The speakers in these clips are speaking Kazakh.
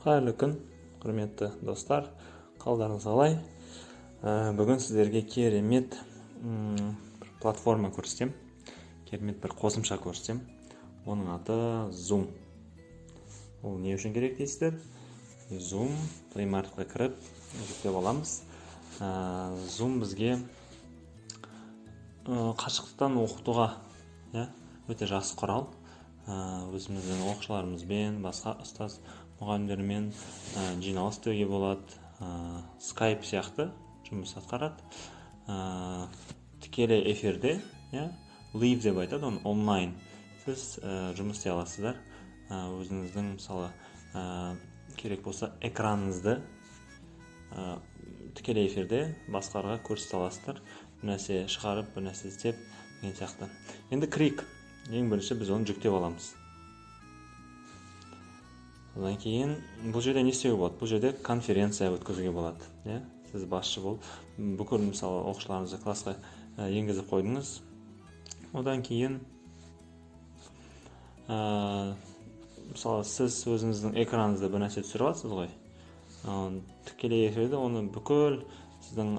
Қайырлы күн, құрметті достар, қалдарыңыз қалай? Бүгін сіздерге керемет платформа көрсетем, керемет бір қосымша көрсетем. Оның аты Zoom. Ол не үшін керек дейсіздер? Zoom Play Market'қа кіріп жүктеп аламыз. Zoom бізге қашықтықтан оқытуға өте жақсы құрал. Өзіміздің оқушыларымызбен, басқа ұстаз мұғалімдермен жиналыс істеуге болады. Skype сияқты жұмыс атқарады. Тікелей эфирде, live деп айтады, оны онлайн сіз жұмыс істей аласыздар. Өзіңіздің мысалы керек болса экраныңызды тікелей эфирде басқаларға көрсете аласыздар. Бір нәрсе шығарып, бір нәрсе істеп деген сияқты. Енді крик. Ең бірінші біз оны жүктеп аламыз. Одан кейін бұл жерде не істеуге болады? Бұл жерде конференция өткізуге болады. Сіз басшы болып, бүкіл мысалы оқушыларыңызды классқа енгізіп қойдыңыз. Одан кейін мысалы сіз өзіңіздің экраныңызда бір нәрсе түсіріп аласыз ғой. Тікелей эфирде оны бүкіл сіздің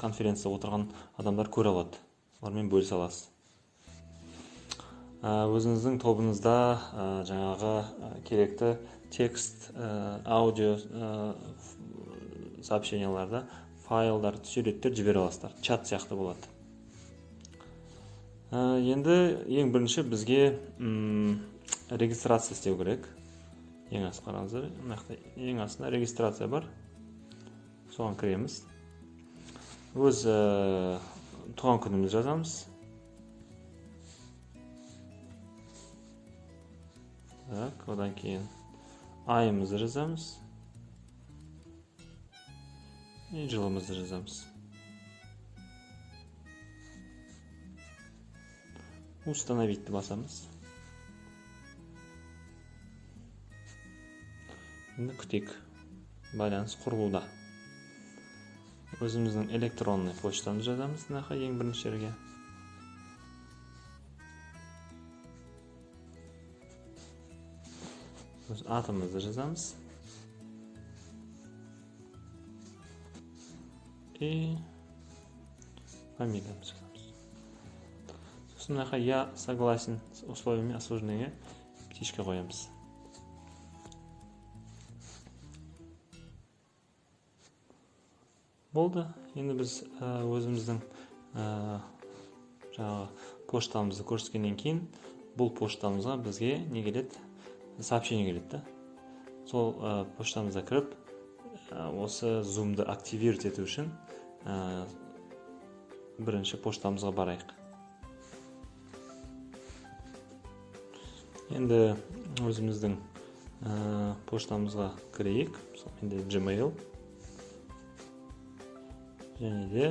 конференцияда отырған адамдар көре алады. Олармен бөлісе аласыз. Өзіңіздің тобыңызда жаңағы керекті текст, аудио сообщенияларда файлдар, суреттер жібере аласыздар. Чат сияқты болады. Енді ең бірінші бізге регистрация істеу керек. Ең астына қараңыздар. Ең астында регистрация бар. Соған кіреміз. Өз туған күнімізді жазамыз. Одан кейін айымызды жазамыз. Жылымызды жазамыз. Установитті басамыз. Енді күтейік. Байланыс құрылуда. Өзіміздің электронный почтамызды жазамыз. Ең бірінші жерге. Атымызды жазамыз. И фамилиямызды жазамыз. Сосын я согласен с условиями осуждения птичка қоямыз. Болды. Енді біз өзіміздің жаңағы поштамызды көрсеткеннен кейін бұл поштамызға бізге не келеді? Сообщение келеді. Сол поштамызға кіріп, осы Zoom-ды активировать ету үшін бірінші поштамызға барайық. Енді өзіміздің поштамызға кірейік. Енді Gmail және де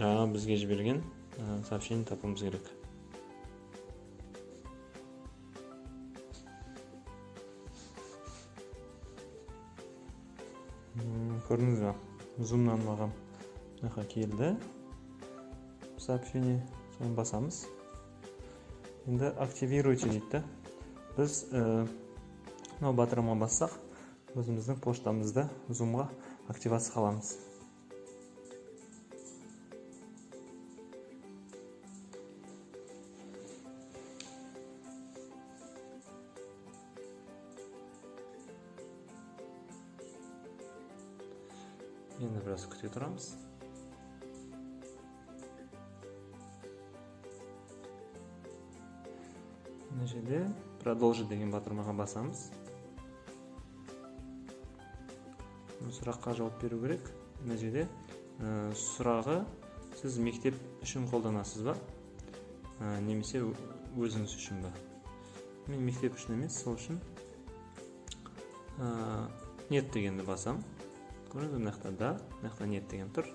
жаңа бізге жіберген сообщение тапуымыз керек. Көрдіңіз бе? Zoom-нан маған келді сообщение. Соны басамыз. Енді активируйте дейді. Біз батырмаға бассақ, өзіміздің поштамызды Zoom-ға активация қыламыз. Енді біраз күте тұрамыз. Мына жерде продолжить деген батырмаға басамыз. Сұраққа жауап беру керек. Мына жерде сұрағы сіз мектеп үшін қолданасыз ба? Немесе өзіңіз үшін ба? Мен мектеп үшін емес, сол үшін нет дегенді басам. Көріңіз, мынақта да, мынақта нет деген тұр.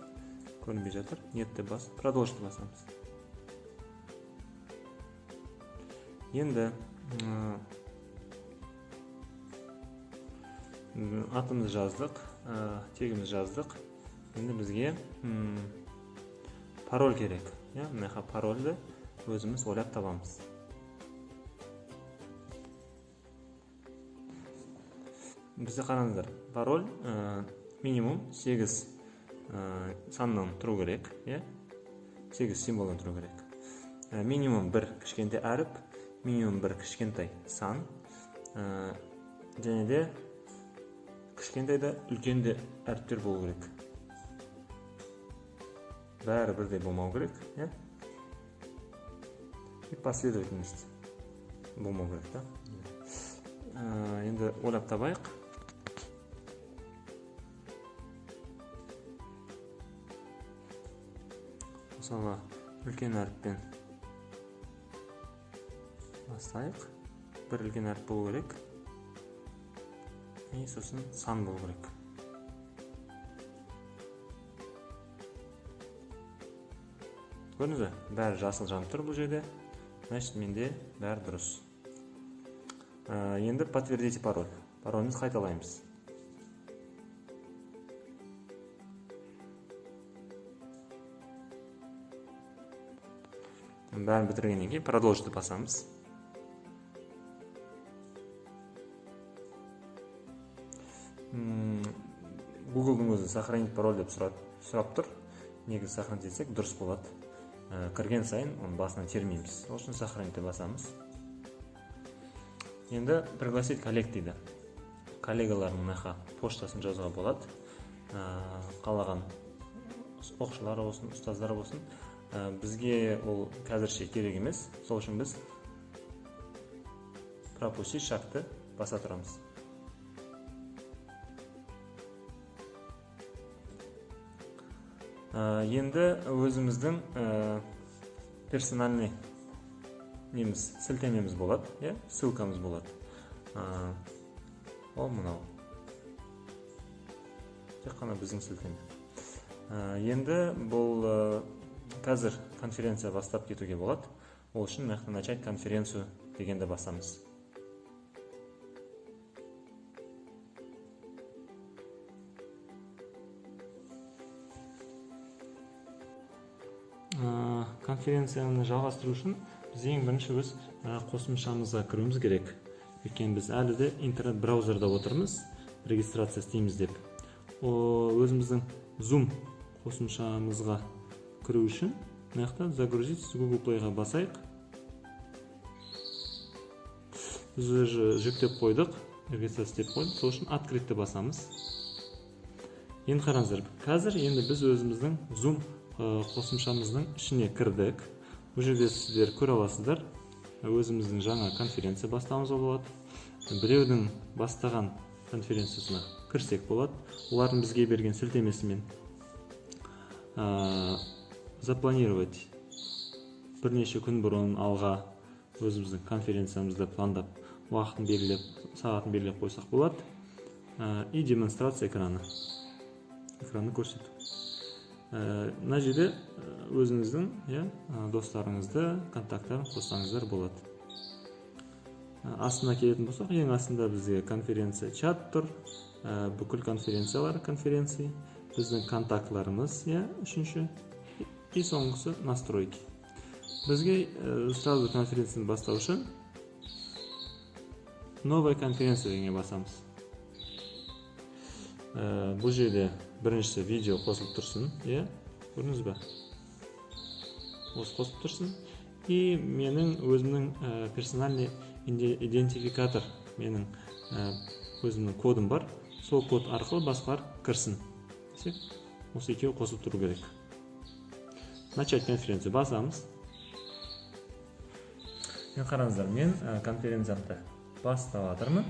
Көрінбей жатыр. Нетті бас, продолжить басамыз. Енді атымызды жаздық, тегімізді жаздық. Енді бізге пароль керек. Мына парольді өзіміз ойлап табамыз. бізде қараңыздар, пароль минимум 8 саннан тұру керек, 8 символдан тұру керек. Минимум бір кішкентай әріп, минимум бір кішкентай сан, және де кішкентай да үлкен де әріптер болу керек. Бәрі бірдей болмау керек, и последовательность болмау керек, да. Енді ойлап табайық. Мысалы, үлкен әріппен бастайық. Бір үлкен әріп болу керек. И сосын сан болу керек. Көрдіңіз бе? Бәрі жасыл жанып тұр бұл жерде. Значит, менде бәрі дұрыс. Енді подтвердите пароль. Паролімізді қайталаймыз. Бәрін бітіргеннен кейін продолжите басамыз. Google'дың өзі сохранить пароль деп сұрап тұр. Негізі сохранить етсек дұрыс болады. Кірген сайын оның басынан термейміз. Ол үшін сохранить басамыз. Енді пригласить коллег дейді. Коллегалардың мынақа поштасын жазуға болады. Қалаған оқушылар болсын, ұстаздар болсын. Бізге ол қазірше керек емес. Сол үшін біз пропустить шартты баса тұрамыз. Енді өзіміздің персональный сілтемеміз болады, ссылкамыз болады. Ол мынау. Тек қана біздің сілтеме. Енді бұл қазір конференция бастап кетуге болады. Ол үшін мынақты начать конференцию дегенде басамыз. Конференцияны жалғастыру үшін біз ең бірінші өз қосымшамызға кіруіміз керек. Өйткені біз әлі де интернет браузерда отырмыз, регистрация істейміз деп. Өзіміздің Zoom қосымшамызға кіру үшін мынақты загрузить с Google Play-ға басайық. Біз уже жүктеп қойдық, регистрация істеп қойдық, сол үшін открытті басамыз. Енді қараңыздар, қазір енді біз өзіміздің Zoom қосымшамыздың ішіне кірдік. Бұл жерде сіздер көре аласыздар. Өзіміздің жаңа конференция бастауымызға болады. Біреудің бастаған конференциясына кірсек болады. Олардың бізге берген сілтемесімен запланировать бірнеше күн бұрын алға өзіміздің конференциямызды пландап, уақытын белгілеп, сағатын белгілеп қойсақ болады. И демонстрация экранны көрсету. Мына жерде өзіңіздің достарыңызды, контакттарын қоссаңыздар болады. Астына келетін болсақ, ең астында бізге конференция чат тұр, бүкіл конференциялар конференции, біздің контактларымыз, үшінші, и соңғысы настройки. Бізге сразу конференцияны бастау үшін новая конференция дегенге басамыз. Бұл жерде біріншісі видео қосылып тұрсын, көрдіңіз бе? Осы қосылып тұрсын. И менің өзімнің персональный идентификатор, менің өзімнің кодым бар. Сол код арқылы басқалар кірсін. Осы екеуі қосылып тұру керек. Начать конференцию басамыз. Қараңыздар, мен конференциямды бастап жатырмын.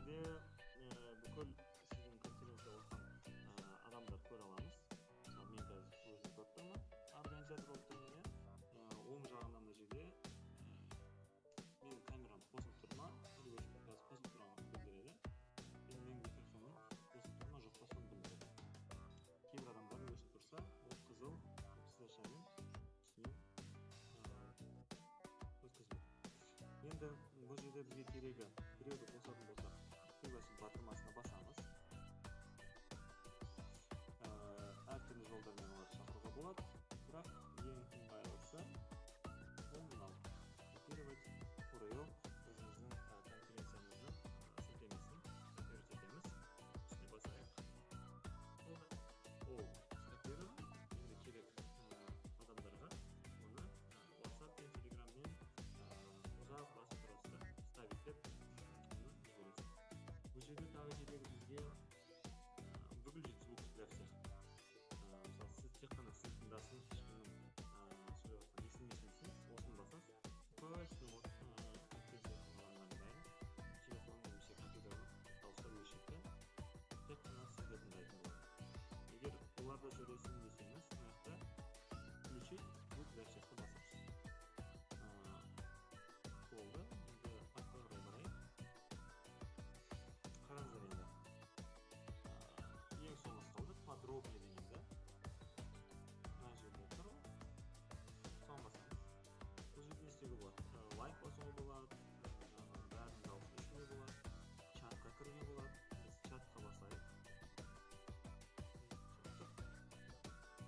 жерде бүкіл сіздің конференция отырған адамдар көре аламыз. Мысалы мен қазір өзім көріп тұрмын, организатор болып тұрмын, оң жағынан мына жерде менің камерам қосылып тұр ма, қазір қосылып тұрғанын білдіреді. Менің микрофоным қосылып тұр ма, жоқ па, соны білдіреді. Кейбір адамдар өсіп тұрса, ол қызыл сызықшамен үстінен өткізіледі. Енді бұл жерде бізге керегі біреуді қосатын болсақ, пригласить батырмасына басамыз. Әртүрлі жолдармен оларды шақыруға болады, бірақ ең ыңғайлысы ол мынау. Копировать URL өзіміздің конференциямыздың сілтемесін копировать етеміз. Үстіне басайық. Ол скопирован. Енді керек адамдарға оны WhatsApp пен Telegramмен ұзақ басып тұрасыздар. Ставить деп оны жібересіз. Бұл жерде тағы керегі бізге выглядит звук для всех. Мысалы, сіз тек қана сіз тыңдасын, ешкімнің сөйлеп жатқан естілмесін, осыны басасыз. Көбісінің конференция бәрі телефон немесе компьютердің дауыстар өшеді. Тек қана сізді тыңдайтын болады. Егер оларда сөйлесін десеңіз, мына жақта включить звук для всех-ті басасыз. Болды. Енді артқа қарай барайық. Қараңыздар енді. Ең соңғы қалды подробнее дегенді. Мына жерде тұр. Соған басамыз. Бұл жерде не істеуге болады? Лайк басуға болады, бәрін дауысын естуге болады, чатқа кіруге болады. Біз чатқа басайық.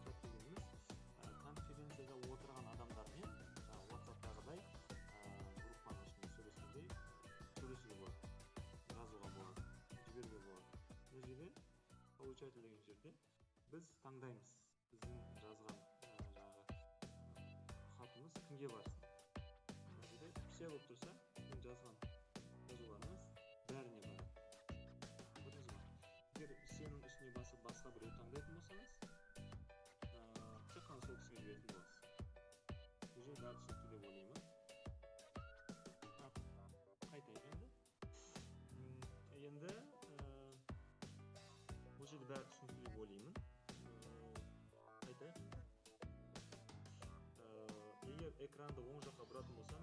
Чат дегеніміз конференцияда отырған адамдармен WhatsApp-тағыдай группаның ішінде сөйлескендей сөйлесуге болады, жазуға болады, жіберуге болады. Бұл жерде получатель деген жерде біз таңдаймыз біздің жазған хатымыз кімге барсын. Все болып тұрса, мен жазған жазуларымыз бәріне барады. Көрдіңіз бе? Егер сенің үстіне басып басқа біреу таңдайтын болсаңыз, тек қана сол кісіге жіберетін боласыз. Бұл жер бәрі түсінікті деп ойлаймын. Қайтайық енді. Енді бұл жерде бәрі түсінікті деп ойлаймын. Қайтайық. Егер экранды оң жаққа бұратын болсам,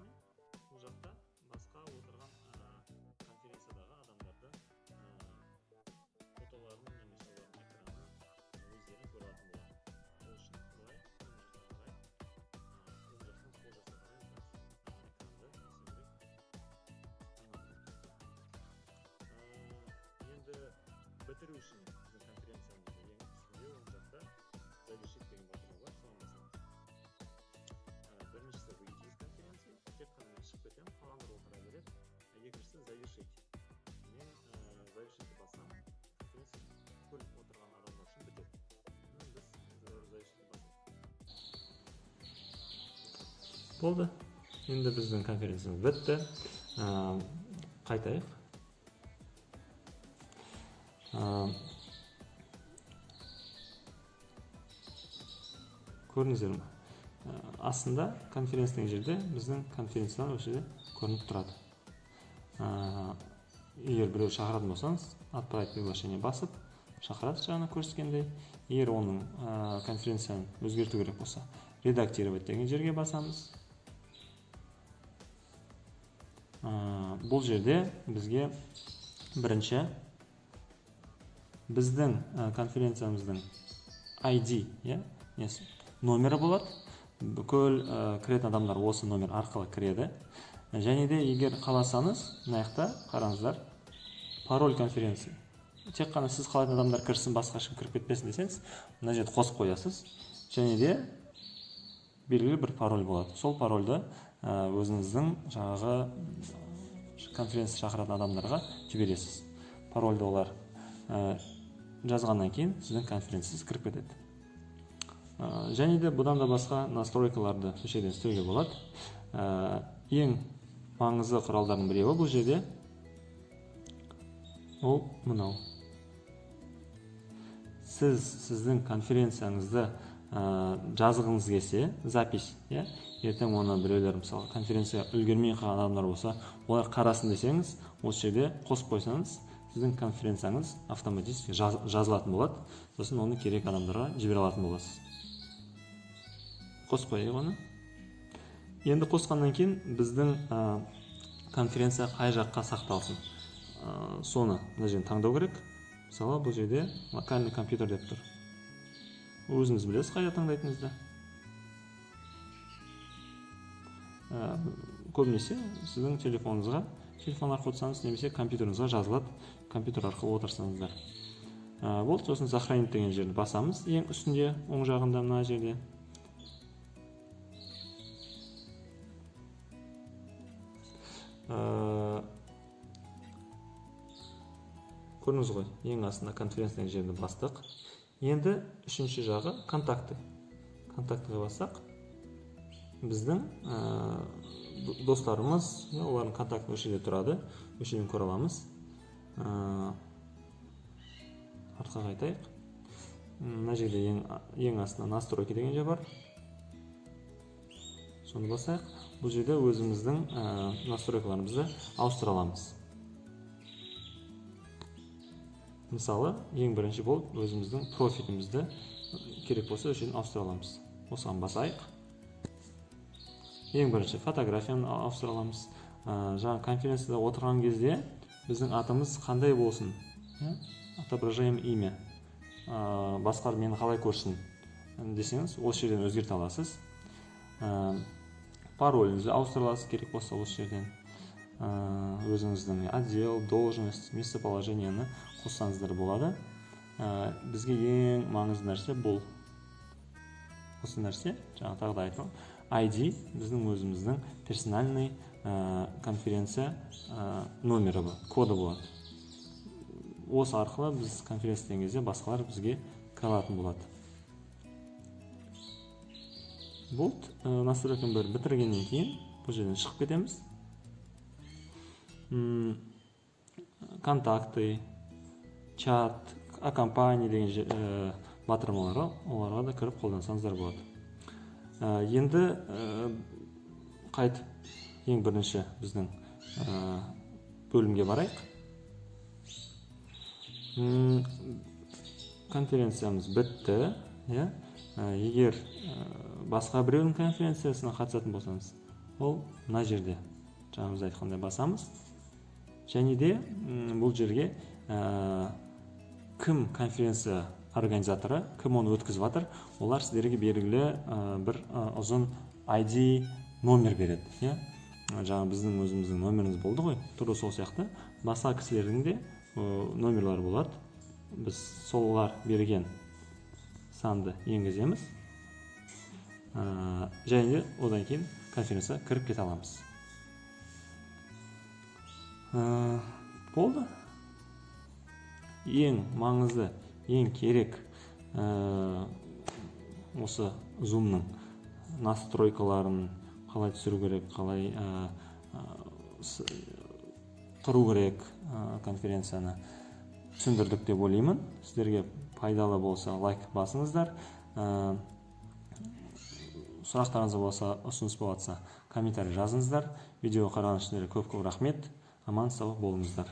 бұл жақта басқа отырған конференциядағы адамдарды фотоларын немесе олардың экранын өздерін көре алатын болады. Ол үшін былай оң жаққа қарай, оң жақтан сол жаққа қарай экранды есебірек айналдырады. Енді бітіру үшін біздің конференциямызды ең үстінде оң жақта завершить деген батырма бар, соған басамыз. Біріншісі выйти из конференции, тек қана мен шығып кетемін, қалғандар отыра береді. Екіншісі завершить. Мен завершитті басам, конференция бүкіл отырған адамдар үшін бітеді. Біз завершитті басамыз. Болды. Енді біздің конференциямыз бітті. Қайтайық. Көрдіңіздер ме? Астында конференция жерде біздің конференциялар осы жерде көрініп тұрады. Егер біреу шақыратын болсаңыз, отправить приглашение басып, шақырасыз жаңа көрсеткендей. Егер оның конференцияны өзгерту керек болса, редактировать деген жерге басамыз. Бұл жерде бізге бірінші біздің конференциямыздың ID, номері болады. Бүкіл кіретін адамдар осы номер арқылы кіреді. Және де егер қаласаңыз, мына жақта қараңыздар, пароль конференция. Тек қана сіз қалайтын адамдар кірсін, басқа ешкім кіріп кетпесін десеңіз, мына жерде қосып қоясыз. Және де белгілі бір пароль болады. Сол парольді өзіңіздің жаңағы конференция шақыратын адамдарға жібересіз. Парольді олар жазғаннан кейін сіздің конференцияңыз кіріп кетеді. Және де бұдан да басқа настройкаларды осы жерден істеуге болады. Ең маңызды құралдардың біреуі бұл жерде ол мынау. Сіздің конференцияңызды жазғыңыз келсе, запись, ертең оны біреулер мысалы конференция үлгермей қалған адамдар болса, олар қарасын десеңіз, осы жерде қосып қойсаңыз, сіздің конференцияңыз автоматически жазылатын болады. Сосын оны керек адамдарға жібере алатын боласыз. Қосып қояйық оны. Енді қосқаннан кейін біздің конференция қай жаққа сақталсын, соны мына жерден таңдау керек. Мысалы, бұл жерде локальный компьютер деп тұр. Өзіңіз білесіз қайда таңдайтыныңызды. Көбінесе сіздің телефон арқылы отырсаңыз, немесе компьютеріңізге жазылады, компьютер арқылы отырсаңыздар. Болды, сосын сохранить деген жерді басамыз. Ең үстінде, оң жағында мына жерде. Көрдіңіз ғой, ең астында конференция деген жерді бастық. Енді үшінші жағы контакты. Контактыға бассақ, біздің достарымыз, олардың контакты өшеде тұрады, өшеден көре аламыз. Артқа қайтайық. Мына жерде ең астында настройки деген жер бар. Соны басайық. Бұл жерде өзіміздің настройкаларымызды ауыстыра аламыз. Мысалы, ең бірінші болып өзіміздің профилімізді керек болса өшеден ауыстыра аламыз. Осыған басайық. Ең бірінші фотографияны ауыстыра аламыз. Жаңа конференцияда отырған кезде біздің атымыз қандай болсын? Отображаем имя. Басқалар мені қалай көрсін десеңіз, осы жерден өзгерте аласыз. Пароліңізді ауыстыра аласыз, керек болса осы жерден. Өзіңіздің отдел, должность, местоположениені қоссаңыздар болады. Бізге ең маңызды нәрсе бұл. Осы нәрсе, жаңа тағы да айтып, ID біздің өзіміздің персональный конференция номері бар, коды болады. Осы арқылы біз конференция деген кезде басқалар бізге кіре алатын болады. Болды, настройканы бәрін бітіргеннен кейін бұл жерден шығып кетеміз. Контакты, чат, компания деген батырмаларға, оларға да кіріп қолдансаңыздар болады. Енді қайт ең бірінші біздің бөлімге барайық. Конференциямыз бітті. Егер басқа біреудің конференциясына қатысатын болсаңыз, ол мына жерде жаңағымыз айтқандай басамыз. Және де бұл жерге кім конференция организаторы, кім оны өткізіп жатыр, олар сіздерге белгілі бір ұзын ID номер береді. Жаңа біздің өзіміздің номеріміз болды ғой, тура сол сияқты басқа кісілердің де номерлары болады. Біз солар берген санды енгіземіз. Және де одан кейін конференция кіріп кете аламыз. Болды. Ең маңызды, ең керек осы Zoom-ның настройкаларын қалай түсіру керек, қалай құру керек конференцияны түсіндірдік деп ойлаймын. Сіздерге пайдалы болса лайк басыңыздар. Сұрақтарыңыз болса, ұсыныс болса, комментарий жазыңыздар. Видео қараған үшін көп рахмет. Аман сау болыңыздар.